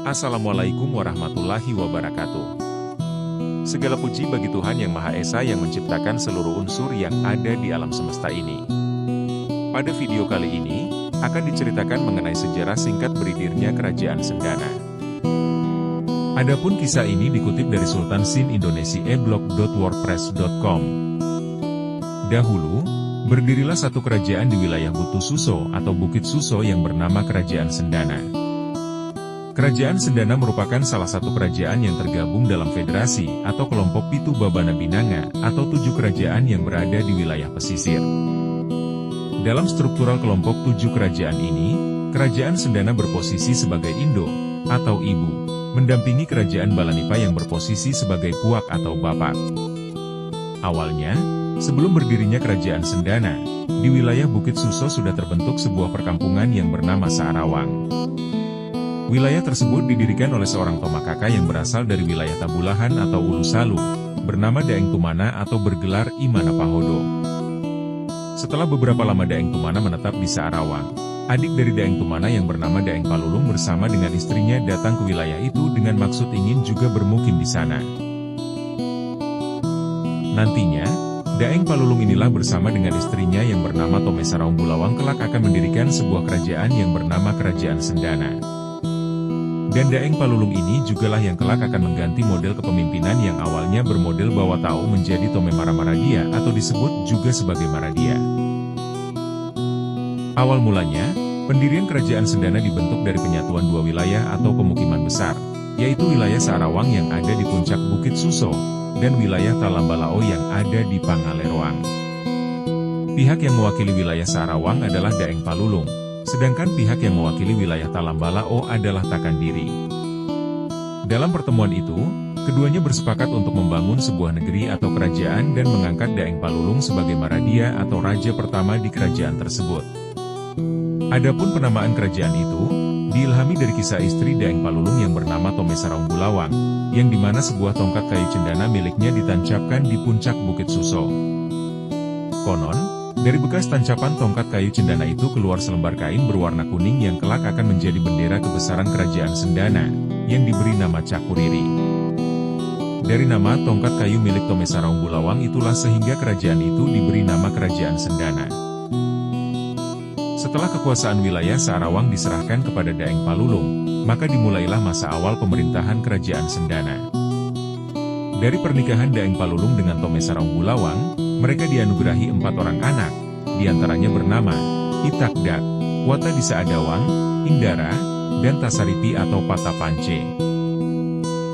Assalamualaikum warahmatullahi wabarakatuh. Segala puji bagi Tuhan Yang Maha Esa yang menciptakan seluruh unsur yang ada di alam semesta ini. Pada video kali ini, akan diceritakan mengenai sejarah singkat berdirinya Kerajaan Sendana. Adapun kisah ini dikutip dari Sultan Sin Indonesia e-blog.wordpress.com. Dahulu, berdirilah satu kerajaan di wilayah Butu Suso atau Bukit Suso yang bernama Kerajaan Sendana. Kerajaan Sendana merupakan salah satu kerajaan yang tergabung dalam federasi atau kelompok Pitu Babana Binanga atau 7 kerajaan yang berada di wilayah pesisir. Dalam struktural kelompok 7 kerajaan ini, Kerajaan Sendana berposisi sebagai Indo atau Ibu, mendampingi Kerajaan Balanipa yang berposisi sebagai Puak atau Bapak. Awalnya, sebelum berdirinya Kerajaan Sendana, di wilayah Bukit Suso sudah terbentuk sebuah perkampungan yang bernama Saarawang. Wilayah tersebut didirikan oleh seorang Tomakaka yang berasal dari wilayah Tabulahan atau Ulu Salu, bernama Daeng Tumana atau bergelar Imana Pahodo. Setelah beberapa lama Daeng Tumana menetap di Saarawang, adik dari Daeng Tumana yang bernama Daeng Palulung bersama dengan istrinya datang ke wilayah itu dengan maksud ingin juga bermukim di sana. Nantinya, Daeng Palulung inilah bersama dengan istrinya yang bernama Tomesaraung Bulawang kelak akan mendirikan sebuah kerajaan yang bernama Kerajaan Sendana. Dan Daeng Palulung ini jugalah yang kelak akan mengganti model kepemimpinan yang awalnya bermodel Bawatau menjadi Tomemara Maradia atau disebut juga sebagai Maradia. Awal mulanya, pendirian Kerajaan Sendana dibentuk dari penyatuan dua wilayah atau pemukiman besar, yaitu wilayah Saarawang yang ada di puncak Bukit Suso, dan wilayah Talambalao yang ada di Pangaleroang. Pihak yang mewakili wilayah Saarawang adalah Daeng Palulung, sedangkan pihak yang mewakili wilayah Talambalao adalah Takandiri. Dalam pertemuan itu, keduanya bersepakat untuk membangun sebuah negeri atau kerajaan dan mengangkat Daeng Palulung sebagai Maradia atau raja pertama di kerajaan tersebut. Adapun penamaan kerajaan itu, diilhami dari kisah istri Daeng Palulung yang bernama Tomesaraung Bulawang, yang dimana sebuah tongkat kayu cendana miliknya ditancapkan di puncak Bukit Suso. Konon, dari bekas tancapan tongkat kayu cendana itu keluar selembar kain berwarna kuning yang kelak akan menjadi bendera kebesaran Kerajaan Sendana, yang diberi nama Cakuriri. Dari nama tongkat kayu milik Tomesaraung Bulawang itulah sehingga kerajaan itu diberi nama Kerajaan Sendana. Setelah kekuasaan wilayah Saarawang diserahkan kepada Daeng Palulung, maka dimulailah masa awal pemerintahan Kerajaan Sendana. Dari pernikahan Daeng Palulung dengan Tomesaraung Bulawang, mereka dianugerahi 4 orang anak, diantaranya bernama Itakdak, Wata Disa Adawang, Indara, dan Tasaripi atau Patapance.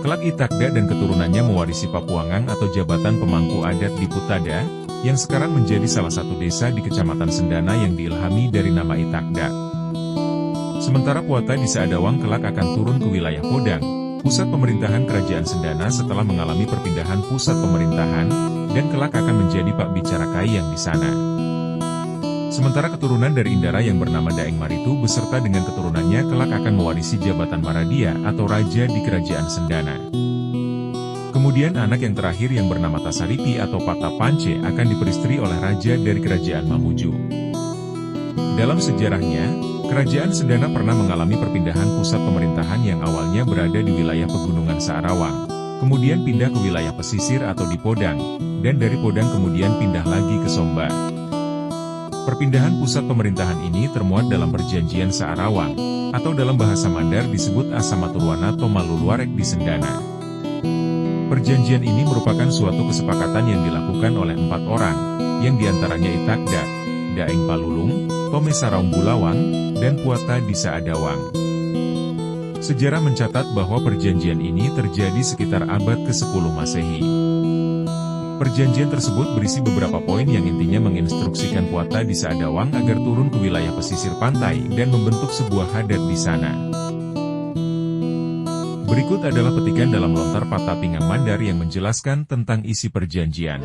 Kelak Itakdak dan keturunannya mewarisi Papuangang atau jabatan pemangku adat di Putada, yang sekarang menjadi salah satu desa di Kecamatan Sendana yang diilhami dari nama Itakdak. Sementara Wata Disa Adawang kelak akan turun ke wilayah Podang, pusat pemerintahan Kerajaan Sendana setelah mengalami perpindahan pusat pemerintahan, dan kelak akan menjadi Pak Bicara Kai yang di sana. Sementara keturunan dari Indara yang bernama Daeng Maritu beserta dengan keturunannya kelak akan mewarisi jabatan Maradia atau Raja di Kerajaan Sendana. Kemudian anak yang terakhir yang bernama Tasaripi atau Patapance akan diperistri oleh Raja dari Kerajaan Mamuju. Dalam sejarahnya, Kerajaan Sendana pernah mengalami perpindahan pusat pemerintahan yang awalnya berada di wilayah pegunungan Saarawang, kemudian pindah ke wilayah pesisir atau di Podang, dan dari Podang kemudian pindah lagi ke Somba. Perpindahan pusat pemerintahan ini termuat dalam Perjanjian Saarawang, atau dalam bahasa Mandar disebut Asamaturwana Tomaluluarek di Sendana. Perjanjian ini merupakan suatu kesepakatan yang dilakukan oleh 4 orang, yang diantaranya Itakdak, Daeng Palulung, Tomesaraung Bulawang, dan Puata Disa Adawang. Sejarah mencatat bahwa perjanjian ini terjadi sekitar abad ke-10 Masehi. Perjanjian tersebut berisi beberapa poin yang intinya menginstruksikan Puata Disa Adawang agar turun ke wilayah pesisir pantai dan membentuk sebuah hadat di sana. Berikut adalah petikan dalam lontar Patapingang Mandar yang menjelaskan tentang isi perjanjian.